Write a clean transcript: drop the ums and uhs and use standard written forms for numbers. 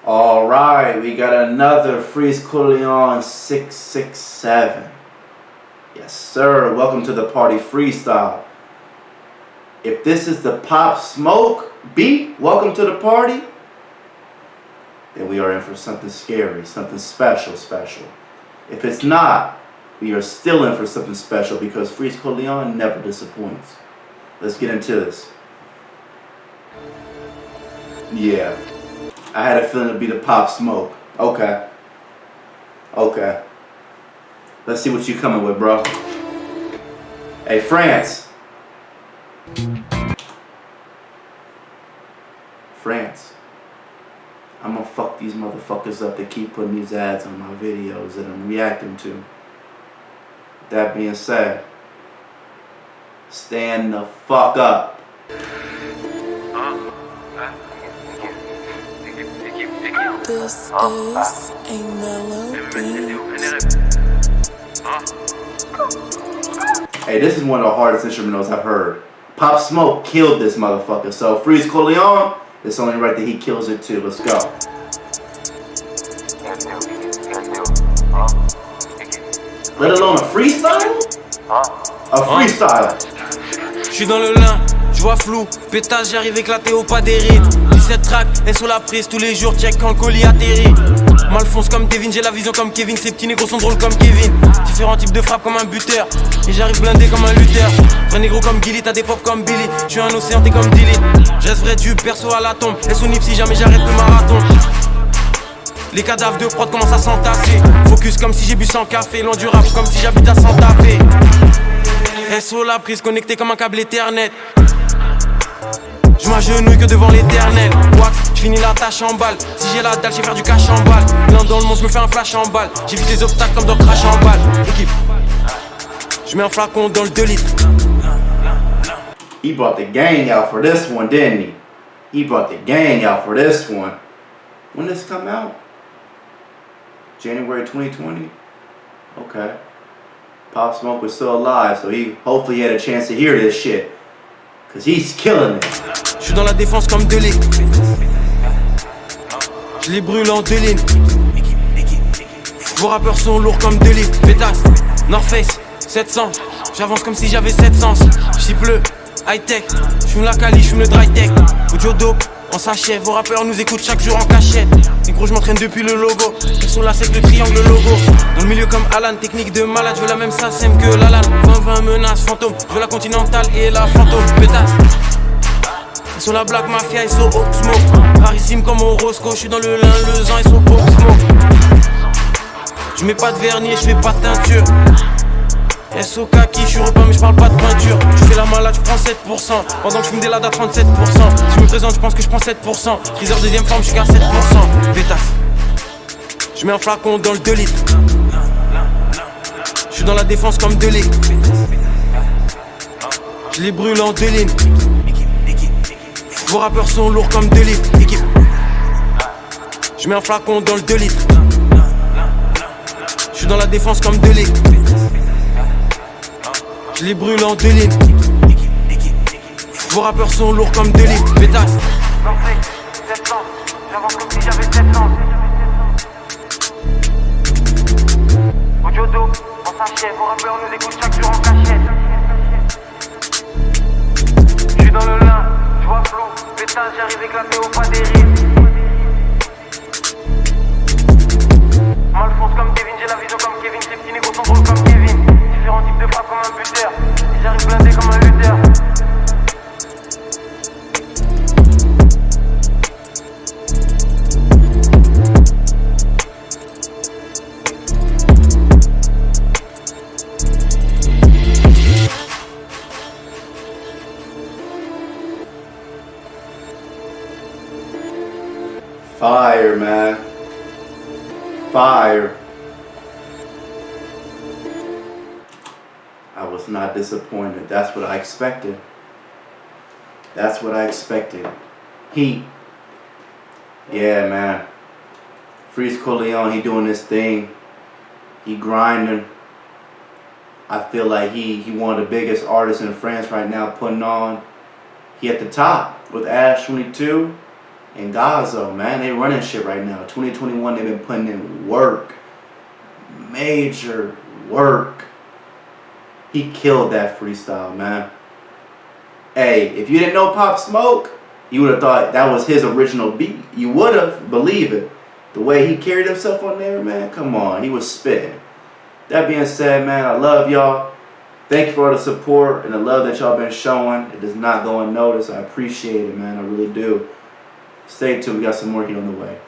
Alright, we got another Freeze Corleone 667. Yes, sir. Welcome to the party freestyle. If this is the Pop Smoke beat, welcome to the party, then we are in for something scary, something special. If it's not, we are still in for something special because Freeze Corleone never disappoints. Let's get into this. Yeah. I had a feeling it'd be the Pop Smoke. Okay. Let's see what you coming with, bro. Hey, France. I'm gonna fuck these motherfuckers up that keep putting these ads on my videos that I'm reacting to. That being said, stand the fuck up. This is a melody. Hey, this is one of the hardest instrumentals I've heard. Pop Smoke killed this motherfucker, so Freeze Corleone, it's only right that he kills it too. Let's go. Let alone a freestyle? A freestyle. J'suis dans le lin, j'vois flou, pétasse, j'arrive éclaté au pas des rides. 17 tracks, et sous la prise tous les jours, check quand le colis atterrit. M'Alphonse comme Devin, j'ai la vision comme Kevin, ces petits négros sont drôles comme Kevin. Différents types de frappes comme un buteur, et j'arrive blindé comme un lutteur. Vrai négro comme Gilly, t'as des pop comme Billy, j'suis un océan, t'es comme Dilly. J'reste vrai du perso à la tombe, et sous nip si jamais j'arrête le marathon. Les cadavres de prod commencent à s'entasser. Focus comme si j'ai bu 100 café, loin du rap comme si j'habite à Santa Fe. SO la prise, connecté comme un câble Ethernet. J'm'agenouille que devant l'éternel. Wax, j'finis la tâche en balle. Si j'ai la dalle, j'ai faire du cash en balle. L'un dans le monde, j'me fais un flash en balle. J'évite les obstacles comme dans le crash en balle. Équipe, j'mets un flacon dans le 2 litres. He brought the gang out for this one, didn't he? He brought the gang out for this one. When did this come out? January 2020? Okay. Pop Smoke was still alive, so hopefully he had a chance to hear this shit. Cause he's killing it. J'suis dans la défense comme de ligue. J'les brûle en 2 lignes. Vos rappeurs sont lourds comme 2 livres. Pétasse, North Face, 700. J'avance comme si j'avais 700. J'cible le high-tech. J'fume la Cali, j'fume le dry-tech. Audio dope, on s'achève. Vos rappeurs nous écoutent chaque jour en cachette. Et gros, j'm'entraîne depuis le logo. Ils sont là, c'est que le triangle logo. Dans le milieu comme Alan, technique de malade. J'veux la même SACEM que Lalan. 20-20 menaces, fantôme. J'veux la continentale et la fantôme. Pétasse. Ils sont la Black Mafia, ils sont Hawk Smoke. Parissime comme au Roscoe. J'suis dans le lin, le zan, ils sont Hawk Smoke. J'mets pas de vernis, j'fais pas de teinture. SO kaki, j'suis repeint mais j'parle pas de peinture. J'fais la malade, j'prends 7%. Pendant que j'fume des ladas à 37%. Si je me présente, j'pense que j'prends 7%. Freezer deuxième forme, j'suis qu'à 7%. Pétasse. J'mets un flacon dans le 2 litres. J'suis dans la défense comme 2 litres. J'les brûle en 2 lignes. Vos rappeurs sont lourds comme 2 litres. Équipe. J'mets un flacon dans le 2 litres. J'suis dans la défense comme 2 litres. J'les brûle en 2 lignes. Vos rappeurs sont lourds comme 2 litres. Pétasse. J'avance comme si j'avais 700. Audio dope, on s'achève. Vos rappeurs nous écoutent chaque jour en cachette. J'suis dans le lin, j'vois flou. Pétasse, j'arrive éclaté au pas des rives. M'Alphonse comme Devin, j'ai la vision comme Kevin. Ces petits négros sont drôles comme Kevin. Différents types de frappes comme un buteur. Et j'arrive blindé comme un lutteur. Fire, man. Fire. I was not disappointed. That's what I expected. Heat. Yeah, man. Freeze Corleone, he doing this thing. He grinding. I feel like he one of the biggest artists in France right now putting on. He at the top with Ash 22. and Gazo, man. They running shit right now. 2021, they've been putting in work. Major work. He killed that freestyle, man. Hey, if you didn't know Pop Smoke, you would have thought that was his original beat. You would have, believe it. The way he carried himself on there, man, come on. He was spitting. That being said, man, I love y'all. Thank you for all the support and the love that y'all been showing. It does not go unnoticed. I appreciate it, man. I really do. Stay tuned. We got some more here on the way.